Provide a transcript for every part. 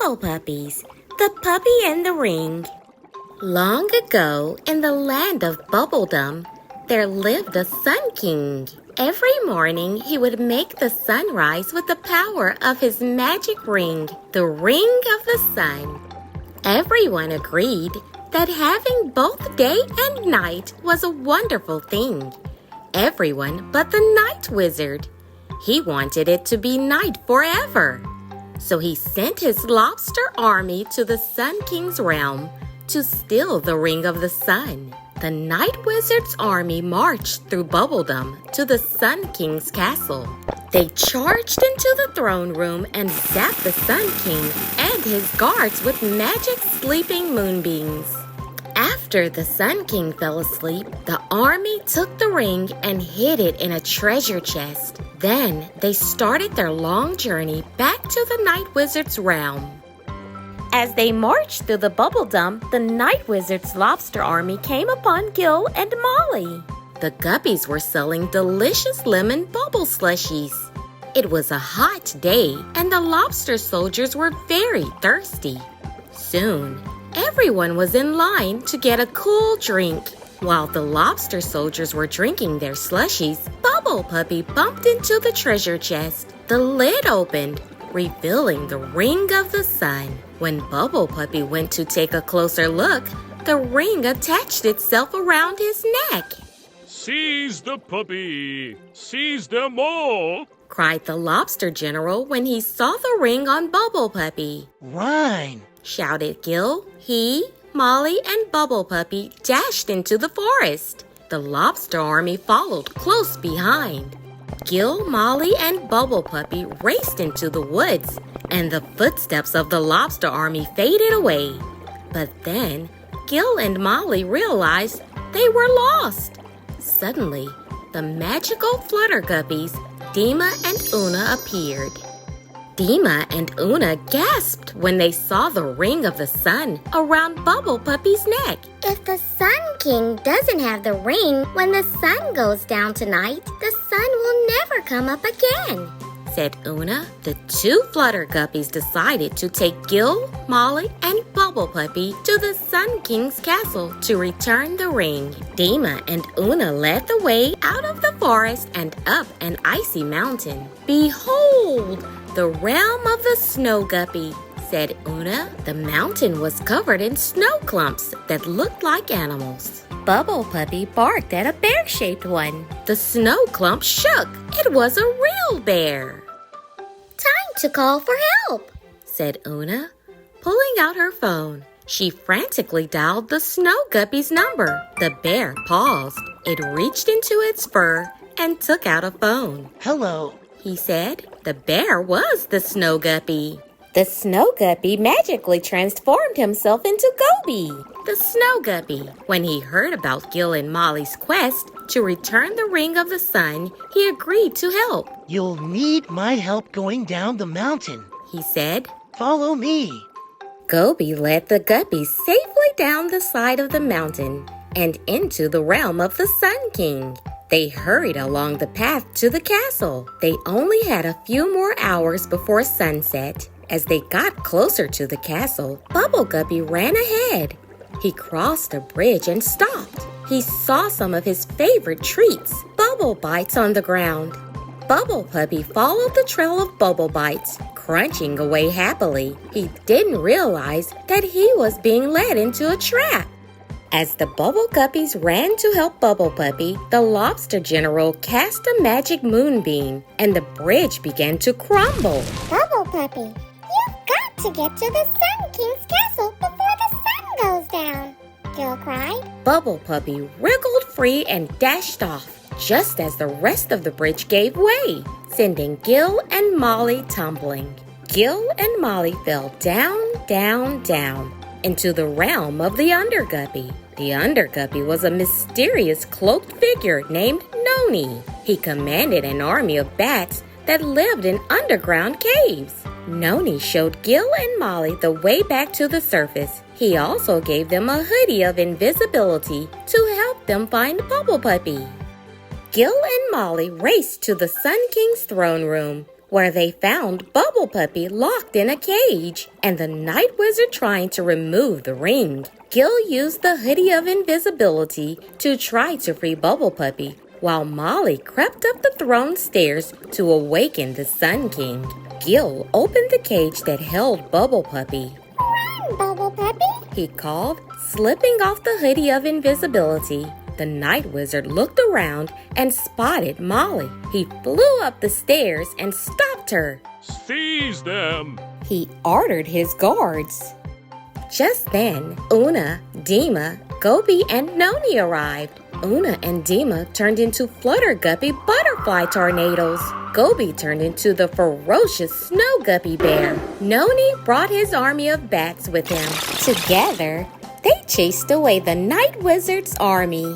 Bubble Puppies, the Puppy and the Ring. Long ago, in the land of Bubbledom, there lived a Sun King. Every morning, he would make the sun rise with the power of his magic ring, the Ring of the Sun. Everyone agreed that having both day and night was a wonderful thing. Everyone but the Night Wizard. He wanted it to be night forever. So he sent his lobster army to the Sun King's realm to steal the Ring of the Sun. The Night Wizard's army marched through Bubbledom to the Sun King's castle. They charged into the throne room and zapped the Sun King and his guards with magic sleeping moonbeams. After the Sun King fell asleep, the army took the ring and hid it in a treasure chest. Then they started their long journey back to the Night Wizard's realm. As they marched through the Bubbledom, the Night Wizard's lobster army came upon Gil and Molly. The Guppies were selling delicious lemon bubble slushies. It was a hot day, and the lobster soldiers were very thirsty. Soon, everyone was in line to get a cool drink. While the lobster soldiers were drinking their slushies, Bubble Puppy bumped into the treasure chest. The lid opened, revealing the Ring of the Sun. When Bubble Puppy went to take a closer look, the ring attached itself around his neck. "Seize the puppy! Seize them all!" cried the lobster general when he saw the ring on Bubble Puppy. "Run!" shouted Gil. He, Molly, and Bubble Puppy dashed into the forest. The lobster army followed close behind. Gil, Molly, and Bubble Puppy raced into the woods, and the footsteps of the lobster army faded away. But then, Gil and Molly realized they were lost. Suddenly, the magical flutter guppies, Dima and Una, appeared. Dima and Una gasped when they saw the Ring of the Sun around Bubble Puppy's neck. If the Sun King doesn't have the ring when the sun goes down tonight, the sun will never come up again, said Una. The two flutter guppies decided to take Gil, Molly, and Bubble Puppy to the Sun King's castle to return the ring. Dima and Una led the way out of the forest and up an icy mountain. Behold, the realm of the Snow Guppy, said Una. The mountain was covered in snow clumps that looked like animals. Bubble Puppy barked at a bear-shaped one. The snow clump shook. It was a real bear. Time to call for help, said Una, pulling out her phone. She frantically dialed the Snow Guppy's number. The bear paused. It reached into its fur and took out a phone. "Hello," he said. The bear was the Snow Guppy. The Snow Guppy magically transformed himself into Gobi, the Snow Guppy. When he heard about Gil and Molly's quest to return the Ring of the Sun, he agreed to help. "You'll need my help going down the mountain," he said. "Follow me." Gobi led the Guppies safely down the side of the mountain and into the realm of the Sun King. They hurried along the path to the castle. They only had a few more hours before sunset. As they got closer to the castle, Bubble Guppy ran ahead. He crossed a bridge and stopped. He saw some of his favorite treats, bubble bites, on the ground. Bubble Puppy followed the trail of bubble bites, crunching away happily. He didn't realize that he was being led into a trap. As the Bubble Guppies ran to help Bubble Puppy, the lobster general cast a magic moonbeam, and the bridge began to crumble. Bubble Puppy, you've got to get to the Sun King's castle before the sun goes down, Gil cried. Bubble Puppy wriggled free and dashed off, just as the rest of the bridge gave way, sending Gil and Molly tumbling. Gil and Molly fell down, down, down into the realm of the Underguppy. The Underguppy was a mysterious cloaked figure named Noni. He commanded an army of bats that lived in underground caves. Noni showed Gil and Molly the way back to the surface. He also gave them a hoodie of invisibility to help them find Bubble Puppy. Gil and Molly raced to the Sun King's throne room. where they found Bubble Puppy locked in a cage and the night wizard trying to remove the ring. Gil used the hoodie of invisibility to try to free Bubble Puppy, while Molly crept up the throne stairs to awaken the Sun King. Gil opened the cage that held Bubble Puppy. Run, Bubble Puppy! He called, slipping off the hoodie of invisibility. The night wizard looked around and spotted Molly. He flew up the stairs and stopped her. Seize them! He ordered his guards. Just then, Una, Dima, Gobi, and Noni arrived. Una and Dima turned into Flutterguppy butterfly tornadoes. Gobi turned into the ferocious Snow Guppy bear. Noni brought his army of bats with him. Together, they chased away the night wizard's army.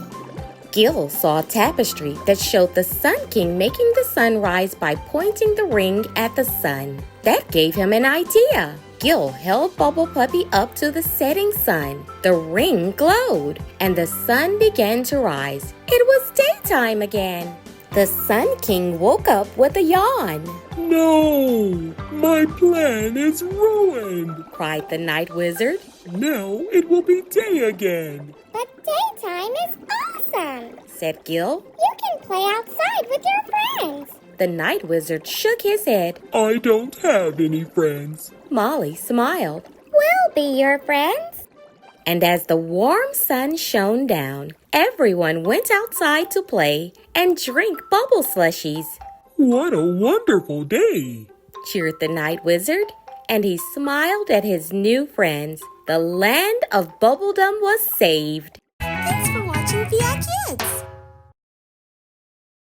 Gil saw a tapestry that showed the Sun King making the sun rise by pointing the ring at the sun. That gave him an idea. Gil held Bubble Puppy up to the setting sun. The ring glowed, and the sun began to rise. It was daytime again. The Sun King woke up with a yawn. No! My plan is ruined! Cried the night wizard. Now it will be day again! But daytime is awesome! Said Gil. You can play outside with your friends! The night wizard shook his head. I don't have any friends. Molly smiled. We'll be your friends! And as the warm sun shone down, everyone went outside to play and drink bubble slushies. What a wonderful day! Cheered the night wizard, and he smiled at his new friends. The land of Bubbledom was saved.